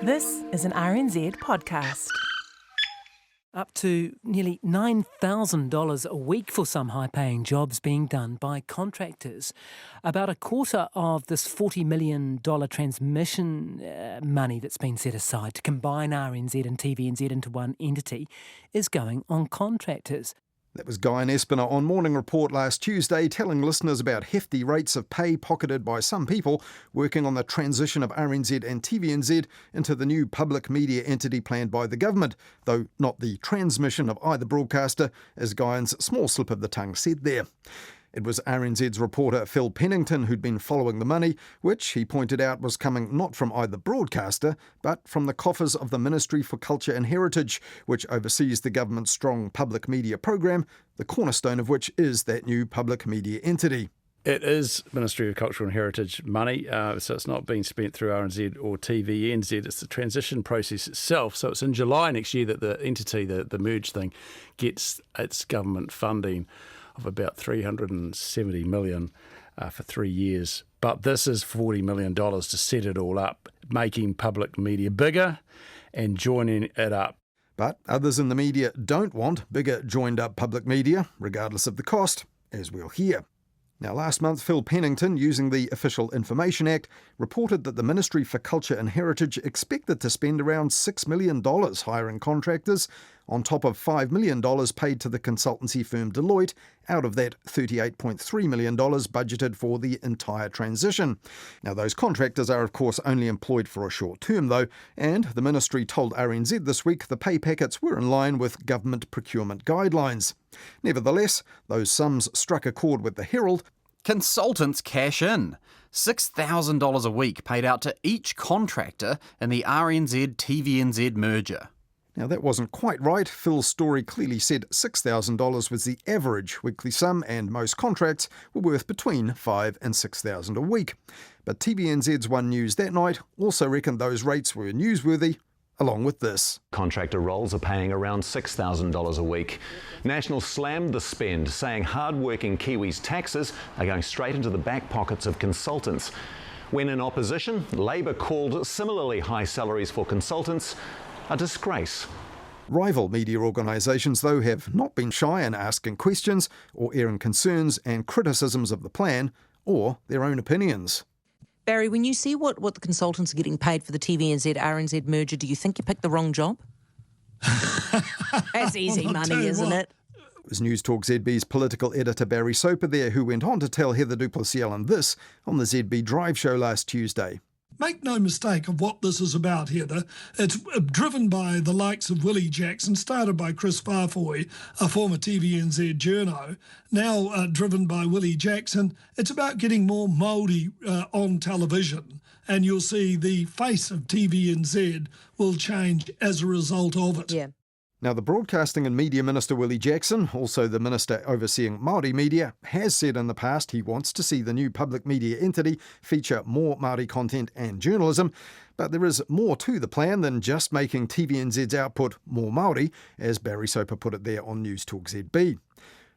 This is an RNZ podcast. Up to nearly $9,000 a week for some high-paying jobs being done by contractors. About a quarter of this $40 million transmission money that's been set aside to combine RNZ and TVNZ into one entity is going on contractors. That was Guy and Espiner on Morning Report last Tuesday, telling listeners about hefty rates of pay pocketed by some people working on the transition of RNZ and TVNZ into the new public media entity planned by the government, though not the transmission of either broadcaster, as Guyan's small slip of the tongue said there. It was RNZ's reporter Phil Pennington who'd been following the money, which he pointed out was coming not from either broadcaster, but from the coffers of the Ministry for Culture and Heritage, which oversees the government's strong public media program, the cornerstone of which is that new public media entity. It is Ministry of Culture and Heritage money, so it's not being spent through RNZ or TVNZ. It's the transition process itself. So it's in July next year that the entity, the merge thing, gets its government funding of about $370 million for 3 years. But this is $40 million to set it all up, making public media bigger and joining it up. But others in the media don't want bigger joined-up public media, regardless of the cost, as we'll hear. Now, last month, Phil Pennington, using the Official Information Act, reported that the Ministry for Culture and Heritage expected to spend around $6 million hiring contractors, on top of $5 million paid to the consultancy firm Deloitte, out of that $38.3 million budgeted for the entire transition. Now, those contractors are, of course, only employed for a short term, though, and the Ministry told RNZ this week the pay packets were in line with government procurement guidelines. Nevertheless, those sums struck a chord with the Herald. Consultants cash in. $6,000 a week paid out to each contractor in the RNZ-TVNZ merger. Now, that wasn't quite right. Phil's story clearly said $6,000 was the average weekly sum, and most contracts were worth between $5,000 and $6,000 a week. But TVNZ's One News that night also reckoned those rates were newsworthy, along with this. Contractor roles are paying around $6,000 a week. National slammed the spend, saying hard-working Kiwis' taxes are going straight into the back pockets of consultants. When in opposition, Labor called similarly high salaries for consultants a disgrace. Rival media organisations, though, have not been shy in asking questions or airing concerns and criticisms of the plan or their own opinions. Barry, when you see what the consultants are getting paid for the TVNZ-RNZ merger, do you think you picked the wrong job? That's easy money, isn't it? It was News Talk ZB's political editor Barry Soper there, who went on to tell Heather Duplessis-Allen this on the ZB Drive show last Tuesday. Make no mistake of what this is about, Heather. It's driven by the likes of Willie Jackson, started by Chris Farfoy, a former TVNZ journo, now driven by Willie Jackson. It's about getting more Māori on television, and you'll see the face of TVNZ will change as a result of it. Yeah. Now, the Broadcasting and Media Minister Willie Jackson, also the Minister overseeing Māori media, has said in the past he wants to see the new public media entity feature more Māori content and journalism. But there is more to the plan than just making TVNZ's output more Māori, as Barry Soper put it there on News Talk ZB.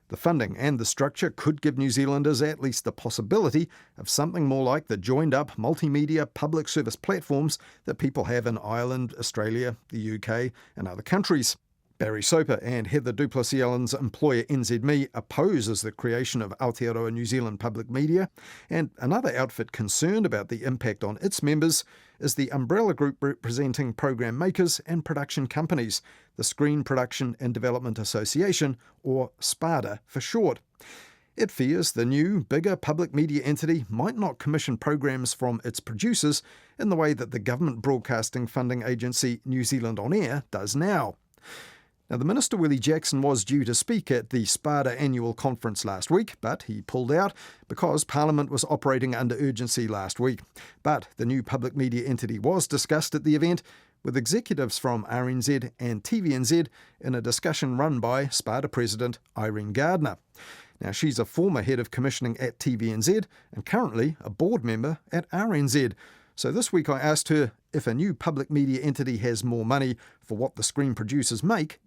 The funding and the structure could give New Zealanders at least the possibility of something more like the joined-up multimedia public service platforms that people have in Ireland, Australia, the UK and other countries. Barry Soper and Heather Duplessis-Allen's employer NZME opposes the creation of Aotearoa New Zealand Public Media, and another outfit concerned about the impact on its members is the umbrella group representing program makers and production companies, the Screen Production and Development Association, or SPADA for short. It fears the new, bigger public media entity might not commission programs from its producers in the way that the government broadcasting funding agency New Zealand On Air does now. Now, the Minister Willie Jackson was due to speak at the SPADA annual conference last week, but he pulled out because Parliament was operating under urgency last week. But the new public media entity was discussed at the event with executives from RNZ and TVNZ in a discussion run by SPADA President Irene Gardner. Now, she's a former head of commissioning at TVNZ and currently a board member at RNZ. So this week I asked her if a new public media entity has more money for what the screen producers make,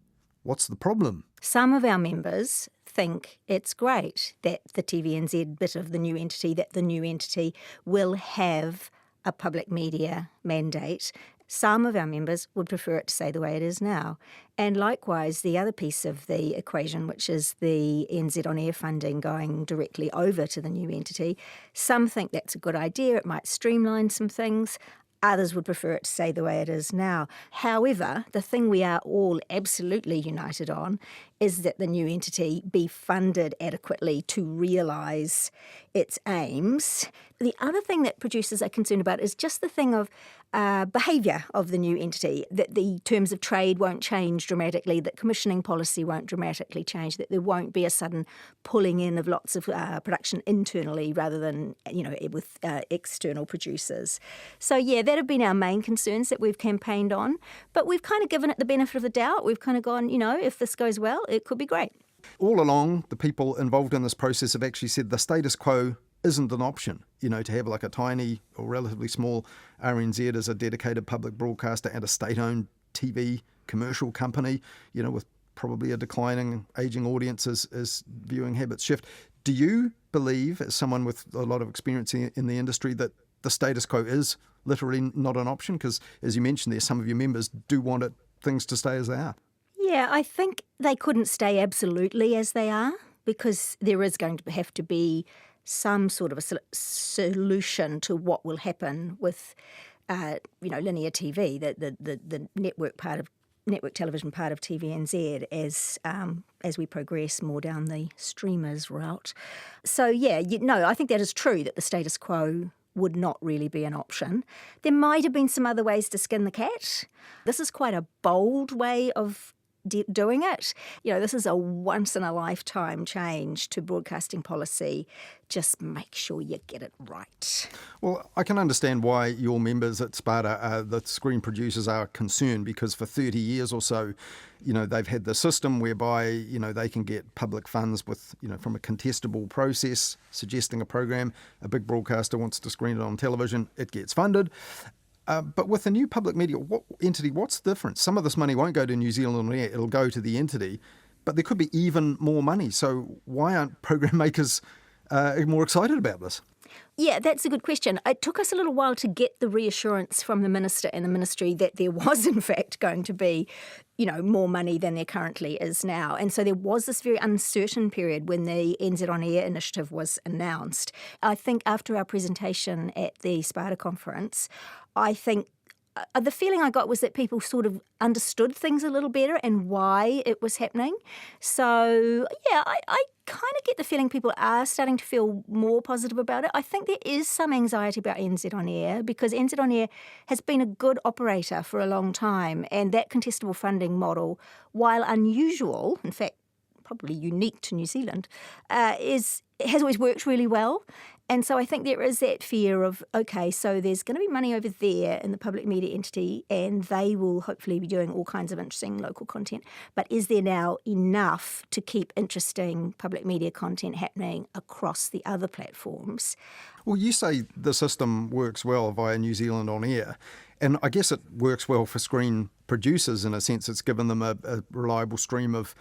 what's the problem? Some of our members think it's great that the TVNZ bit of the new entity will have a public media mandate. Some of our members would prefer it to stay the way it is now. And likewise, the other piece of the equation, which is the NZ On Air funding going directly over to the new entity, some think that's a good idea. It might streamline some things. Others would prefer it to stay the way it is now. However, the thing we are all absolutely united on is that the new entity be funded adequately to realise its aims. The other thing that producers are concerned about is just the thing of behaviour of the new entity, that the terms of trade won't change dramatically, that commissioning policy won't dramatically change, that there won't be a sudden pulling in of lots of production internally rather than, with external producers. So, yeah, that have been our main concerns that we've campaigned on. But we've kind of given it the benefit of the doubt. We've kind of gone, if this goes well, it could be great. All along, the people involved in this process have actually said the status quo isn't an option, to have like a tiny or relatively small RNZ as a dedicated public broadcaster and a state-owned TV commercial company, with probably a declining, ageing audience as viewing habits shift. Do you believe, as someone with a lot of experience in the industry, that the status quo is literally not an option? Because, as you mentioned there, some of your members do want things to stay as they are. Yeah, I think they couldn't stay absolutely as they are, because there is going to have to be some sort of a solution to what will happen with, linear TV, the network television part of TVNZ as we progress more down the streamers route. So yeah, I think that is true that the status quo would not really be an option. There might have been some other ways to skin the cat. This is quite a bold way of doing it. This is a once-in-a-lifetime change to broadcasting policy. Just make sure you get it right. Well, I can understand why your members at Sparta, the screen producers, are concerned, because for 30 years or so, they've had the system whereby, they can get public funds with, from a contestable process, suggesting a program. A big broadcaster wants to screen it on television, it gets funded. But with the new public media entity, what's the difference? Some of this money won't go to New Zealand On Air, it'll go to the entity, but there could be even more money. So why aren't program makers more excited about this? Yeah, that's a good question. It took us a little while to get the reassurance from the Minister and the Ministry that there was, in fact, going to be, more money than there currently is now. And so there was this very uncertain period when the NZ On Air initiative was announced. I think after our presentation at the Sparta conference, I think the feeling I got was that people sort of understood things a little better and why it was happening. So, yeah, I kind of get the feeling people are starting to feel more positive about it. I think there is some anxiety about NZ On Air, because NZ On Air has been a good operator for a long time, and that contestable funding model, while unusual, in fact, probably unique to New Zealand, has always worked really well. And so I think there is that fear of, okay, so there's going to be money over there in the public media entity, and they will hopefully be doing all kinds of interesting local content. But is there now enough to keep interesting public media content happening across the other platforms? Well, you say the system works well via New Zealand On Air, and I guess it works well for screen producers in a sense. It's given them a reliable stream of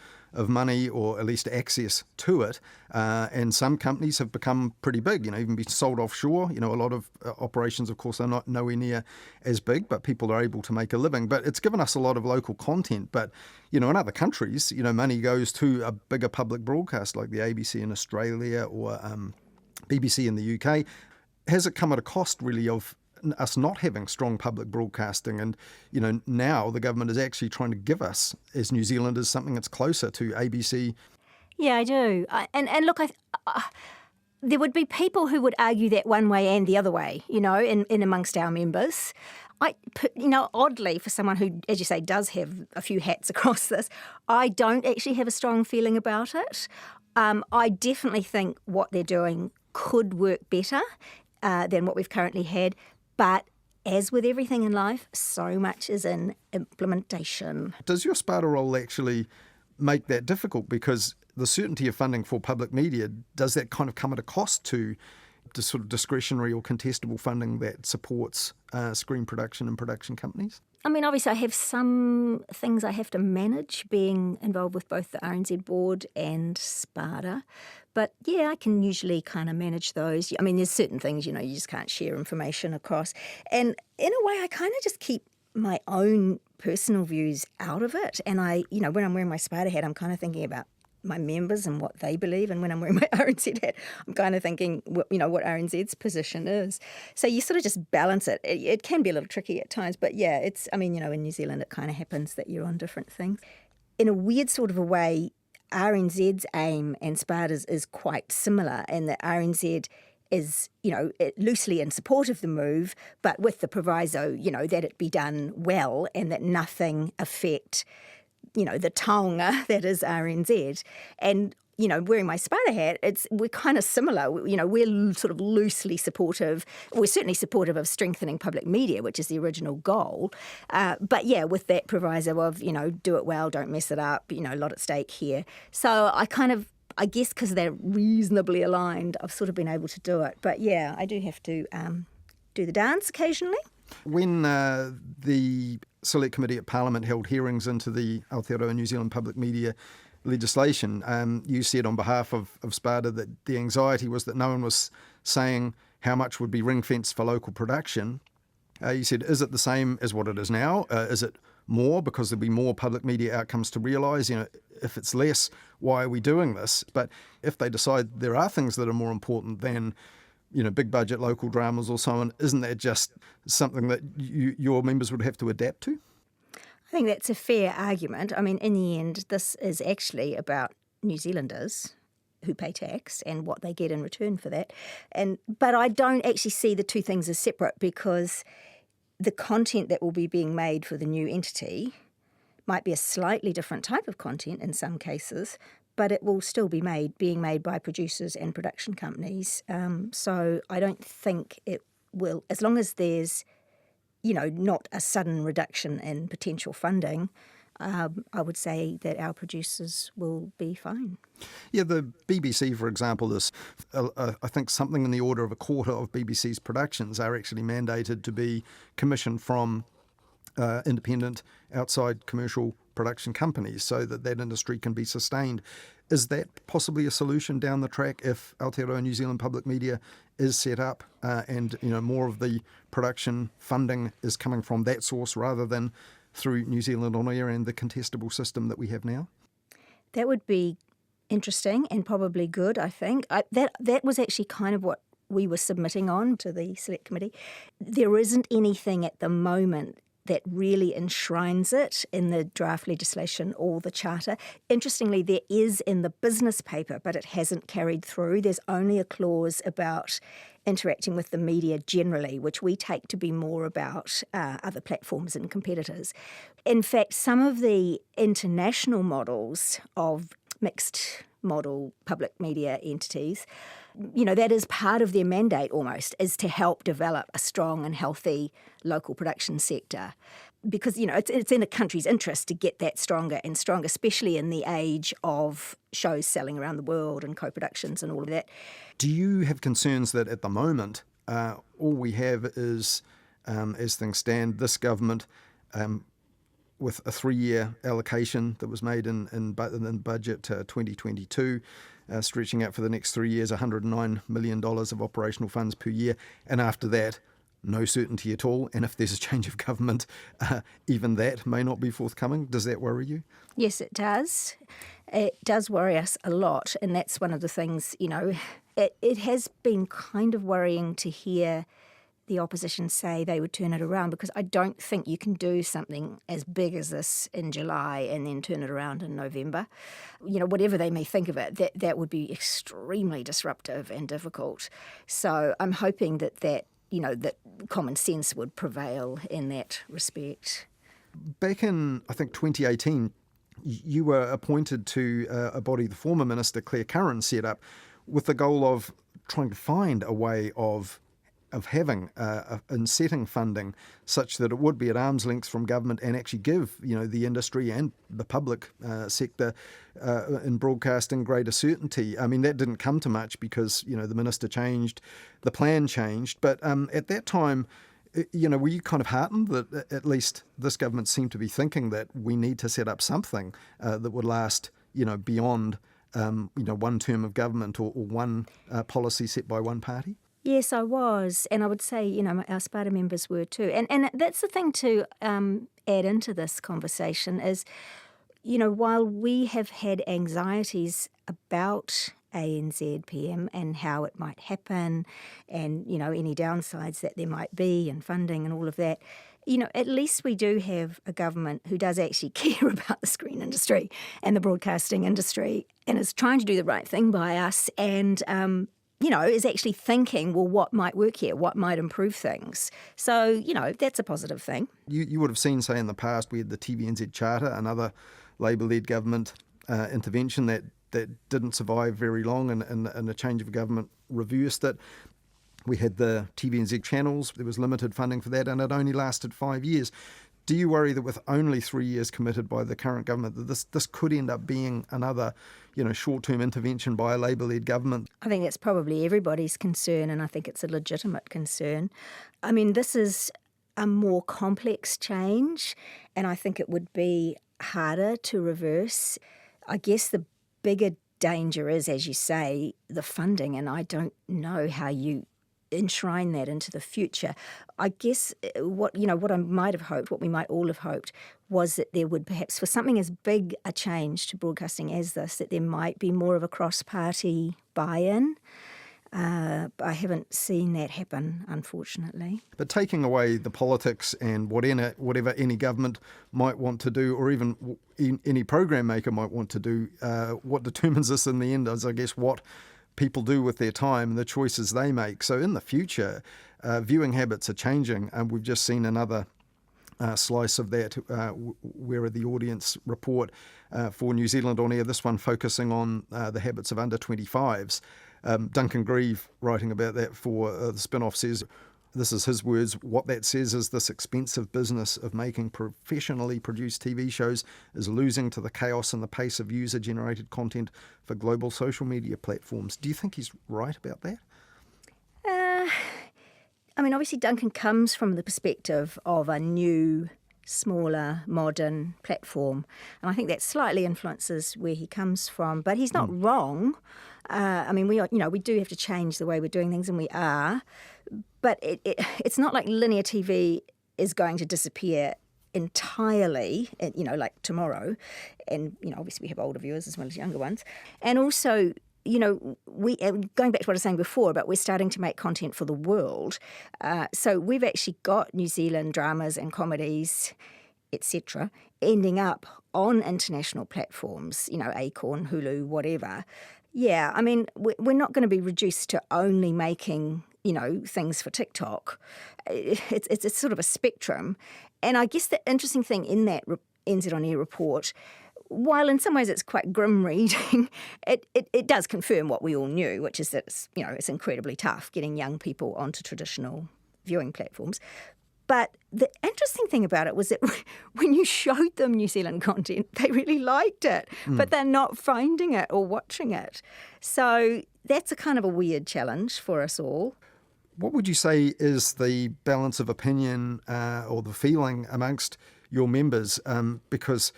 money, or at least access to it. And some companies have become pretty big, even been sold offshore. A lot of operations, of course, are not nowhere near as big, but people are able to make a living. But it's given us a lot of local content. But, in other countries, money goes to a bigger public broadcast like the ABC in Australia or BBC in the UK. Has it come at a cost, really, of us not having strong public broadcasting? And, now the government is actually trying to give us, as New Zealanders, something that's closer to ABC. Yeah, I do. And look, there would be people who would argue that one way and the other way, in amongst our members. Oddly, for someone who, as you say, does have a few hats across this, I don't actually have a strong feeling about it. I definitely think what they're doing could work better than what we've currently had. But as with everything in life, so much is in implementation. Does your Sparta role actually make that difficult? Because the certainty of funding for public media, does that kind of come at a cost to the sort of discretionary or contestable funding that supports screen production and production companies? I mean, obviously I have some things I have to manage, being involved with both the RNZ board and Sparta. But yeah, I can usually kind of manage those. I mean, there's certain things, you just can't share information across. And in a way, I kind of just keep my own personal views out of it. And when I'm wearing my spider hat, I'm kind of thinking about my members and what they believe. And when I'm wearing my RNZ hat, I'm kind of thinking, what RNZ's position is. So you sort of just balance it. It can be a little tricky at times, but yeah, in New Zealand, it kind of happens that you're on different things. In a weird sort of a way, RNZ's aim and Sparta's is quite similar in that RNZ is, loosely in support of the move, but with the proviso, that it be done well and that nothing affect, the taonga that is RNZ. And, wearing my spider hat, we're kind of similar. We're sort of loosely supportive. We're certainly supportive of strengthening public media, which is the original goal. But yeah, with that proviso of, do it well, don't mess it up, a lot at stake here. So I guess because they're reasonably aligned, I've sort of been able to do it. But yeah, I do have to do the dance occasionally. When the Select Committee at Parliament held hearings into the Aotearoa New Zealand public media legislation, you said on behalf of Sparta that the anxiety was that no one was saying how much would be ring-fenced for local production. You said, is it the same as what it is now? Is it more because there'll be more public media outcomes to realise? If it's less, why are we doing this? But if they decide there are things that are more important than big budget local dramas or so on, isn't that just something that your members would have to adapt to? I think that's a fair argument. I mean, in the end, this is actually about New Zealanders who pay tax and what they get in return for that. But I don't actually see the two things as separate, because the content that will be being made for the new entity might be a slightly different type of content in some cases, but it will still be being made by producers and production companies. So I don't think it will, as long as there's not a sudden reduction in potential funding, I would say that our producers will be fine. Yeah, the BBC, for example, is, I think something in the order of a quarter of BBC's productions are actually mandated to be commissioned from independent outside commercial production companies so that industry can be sustained. Is that possibly a solution down the track if Aotearoa New Zealand public media is set up and more of the production funding is coming from that source rather than through New Zealand On Air and the contestable system that we have now? That would be interesting and probably good, I think. That was actually kind of what we were submitting on to the Select Committee. There isn't anything at the moment that really enshrines it in the draft legislation or the charter. Interestingly, there is in the business paper, but it hasn't carried through. There's only a clause about interacting with the media generally, which we take to be more about other platforms and competitors. In fact, some of the international models of mixed model public media entities, that is part of their mandate almost, is to help develop a strong and healthy local production sector. Because, it's in a country's interest to get that stronger and stronger, especially in the age of shows selling around the world and co-productions and all of that. Do you have concerns that at the moment, all we have is, as things stand, this government with a 3-year allocation that was made in budget 2022, stretching out for the next 3 years, $109 million of operational funds per year, and after that, no certainty at all, and if there's a change of government, even that may not be forthcoming. Does that worry you? Yes, it does. It does worry us a lot, and that's one of the things, it has been kind of worrying to hear the opposition say they would turn it around, because I don't think you can do something as big as this in July and then turn it around in November. Whatever they may think of it, that would be extremely disruptive and difficult. So I'm hoping that common sense would prevail in that respect. Back in, I think, 2018, you were appointed to a body the former Minister Claire Curran set up with the goal of trying to find a way of having and setting funding such that it would be at arm's length from government and actually give the industry and the public sector in broadcasting greater certainty. I mean, that didn't come to much because the minister changed, the plan changed, but at that time, were you kind of heartened that at least this government seemed to be thinking that we need to set up something that would last beyond one term of government or one policy set by one party? Yes, I was. And I would say, our Sparta members were too. And that's the thing to add into this conversation is, while we have had anxieties about ANZ PM and how it might happen and, any downsides that there might be and funding and all of that, at least we do have a government who does actually care about the screen industry and the broadcasting industry and is trying to do the right thing by us and, is actually thinking, well, what might work here? What might improve things? So, that's a positive thing. You would have seen, say, in the past, we had the TVNZ Charter, another Labour-led government intervention that didn't survive very long and a change of government reversed it. We had the TVNZ channels, there was limited funding for that, and it only lasted 5 years. Do you worry that with only 3 years committed by the current government, that this could end up being another, short-term intervention by a Labour-led government? I think that's probably everybody's concern, and I think it's a legitimate concern. I mean, this is a more complex change, and I think it would be harder to reverse. I guess the bigger danger is, as you say, the funding, and I don't know how you enshrine that into the future. I guess what I might have hoped, what we might all have hoped, was that there would perhaps, for something as big a change to broadcasting as this, that there might be more of a cross-party buy-in. I haven't seen that happen, unfortunately. But taking away the politics and whatever any government might want to do, or even any program maker might want to do, what determines this in the end is, I guess, what people do with their time and the choices they make. So in the future, viewing habits are changing, and we've just seen another slice of that where the audience report for New Zealand On Air, this one focusing on the habits of under 25s. Duncan Grieve, writing about that for the spin-off, says, this is his words, what that says is this expensive business of making professionally produced TV shows is losing to the chaos and the pace of user-generated content for global social media platforms. Do you think he's right about that? Obviously Duncan comes from the perspective of a new, smaller, modern platform, and I think that slightly influences where he comes from, but he's not wrong. We do have to change the way we're doing things, and we are, but it's not like linear TV is going to disappear entirely, like tomorrow. And, obviously we have older viewers as well as younger ones. And also, we going back to what I was saying before, but we're starting to make content for the world. So we've actually got New Zealand dramas and comedies, etc., ending up on international platforms, Acorn, Hulu, whatever. Yeah, we're not going to be reduced to only making, things for TikTok. It's sort of a spectrum. And I guess the interesting thing in that NZ On Air report, while in some ways it's quite grim reading, it does confirm what we all knew, which is that it's incredibly tough getting young people onto traditional viewing platforms. But the interesting thing about it was that when you showed them New Zealand content, they really liked it, but they're not finding it or watching it. So that's a kind of a weird challenge for us all. What would you say is the balance of opinion or the feeling amongst your members? Because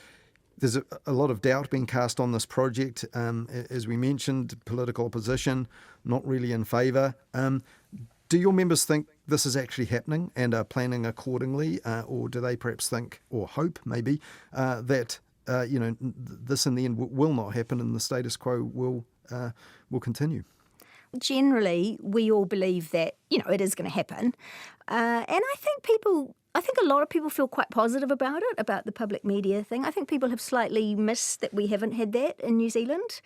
there's a lot of doubt being cast on this project. As we mentioned, political opposition, not really in favour. Do your members think this is actually happening and are planning accordingly, or do they perhaps think, or hope maybe, that this in the end will not happen and the status quo will continue? Generally, we all believe that it is going to happen, and I think a lot of people feel quite positive about it, about the public media thing. I think people have slightly missed that we haven't had that in New Zealand.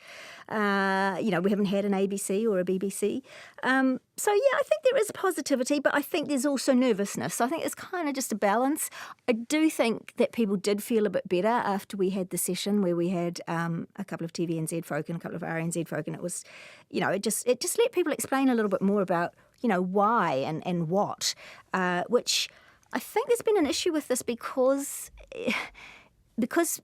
We haven't had an ABC or a BBC. I think there is positivity, but I think there's also nervousness. So I think it's kind of just a balance. I do think that people did feel a bit better after we had the session where we had a couple of TVNZ folk and a couple of RNZ folk, and it was, it just let people explain a little bit more about, why and what, which I think there's been an issue with this because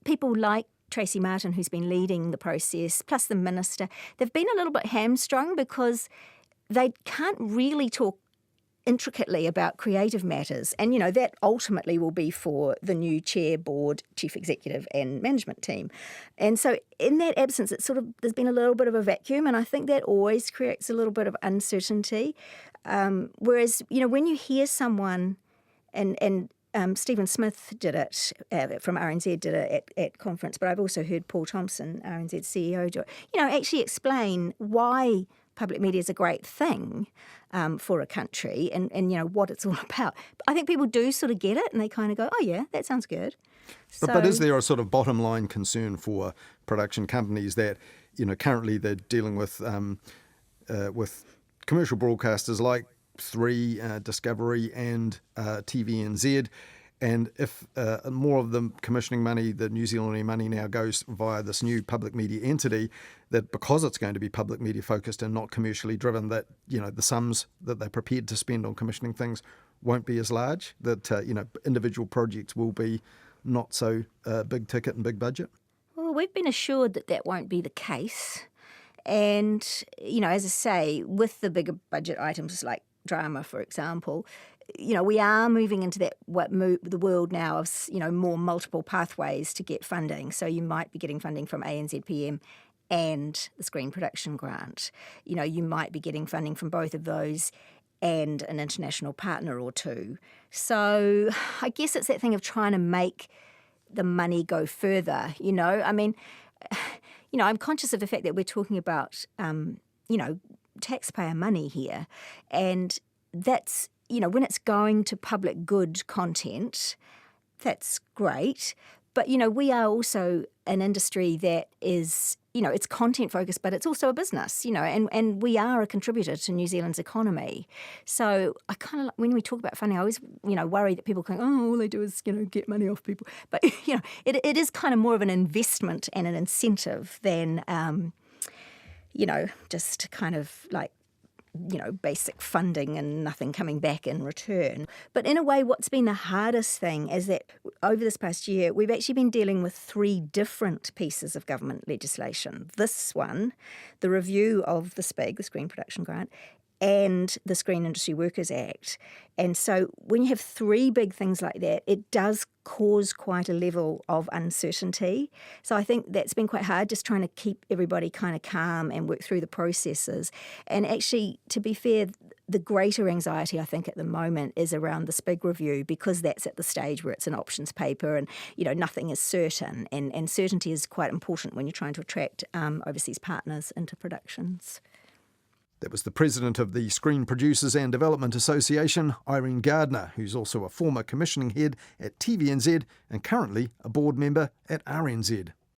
people like Tracy Martin, who's been leading the process, plus the minister, they've been a little bit hamstrung because they can't really talk intricately about creative matters. And, that ultimately will be for the new chair, board, chief executive and management team. And so in that absence, there's been a little bit of a vacuum, and I think that always creates a little bit of uncertainty. Whereas, when you hear someone, and Stephen Smith did it, from RNZ did it at conference, but I've also heard Paul Thompson, RNZ CEO, do it, actually explain why public media is a great thing for a country and what it's all about. I think people do sort of get it and they kind of go, oh yeah, that sounds good. But is there a sort of bottom line concern for production companies that, currently they're dealing with commercial broadcasters like 3, Discovery and TVNZ, and if more of the commissioning money, the New Zealand money now goes via this new public media entity, that because it's going to be public media focused and not commercially driven, that the sums that they're prepared to spend on commissioning things won't be as large, that individual projects will be not so big ticket and big budget? Well, we've been assured that won't be the case. And, as I say, with the bigger budget items like drama, for example, we are moving into the world now of, more multiple pathways to get funding. So you might be getting funding from ANZPM and the Screen Production Grant. You might be getting funding from both of those and an international partner or two. So I guess it's that thing of trying to make the money go further, I'm conscious of the fact that we're talking about, taxpayer money here. And that's, when it's going to public good content, that's great. But, we are also an industry that is, it's content focused, but it's also a business, and we are a contributor to New Zealand's economy. So I kind of, when we talk about funding, I always, worry that people go, oh, all they do is, get money off people. But, it is kind of more of an investment and an incentive than, just kind of like, basic funding and nothing coming back in return. But in a way, what's been the hardest thing is that over this past year, we've actually been dealing with 3 different pieces of government legislation. This one, the review of the SPIG, the Screen Production Grant, and the Screen Industry Workers Act. And so when you have 3 big things like that, it does cause quite a level of uncertainty. So I think that's been quite hard, just trying to keep everybody kind of calm and work through the processes. And actually, to be fair, the greater anxiety, I think, at the moment is around the SPIG review, because that's at the stage where it's an options paper and, nothing is certain. And certainty is quite important when you're trying to attract overseas partners into productions. That was the president of the Screen Producers and Development Association, Irene Gardner, who's also a former commissioning head at TVNZ and currently a board member at RNZ.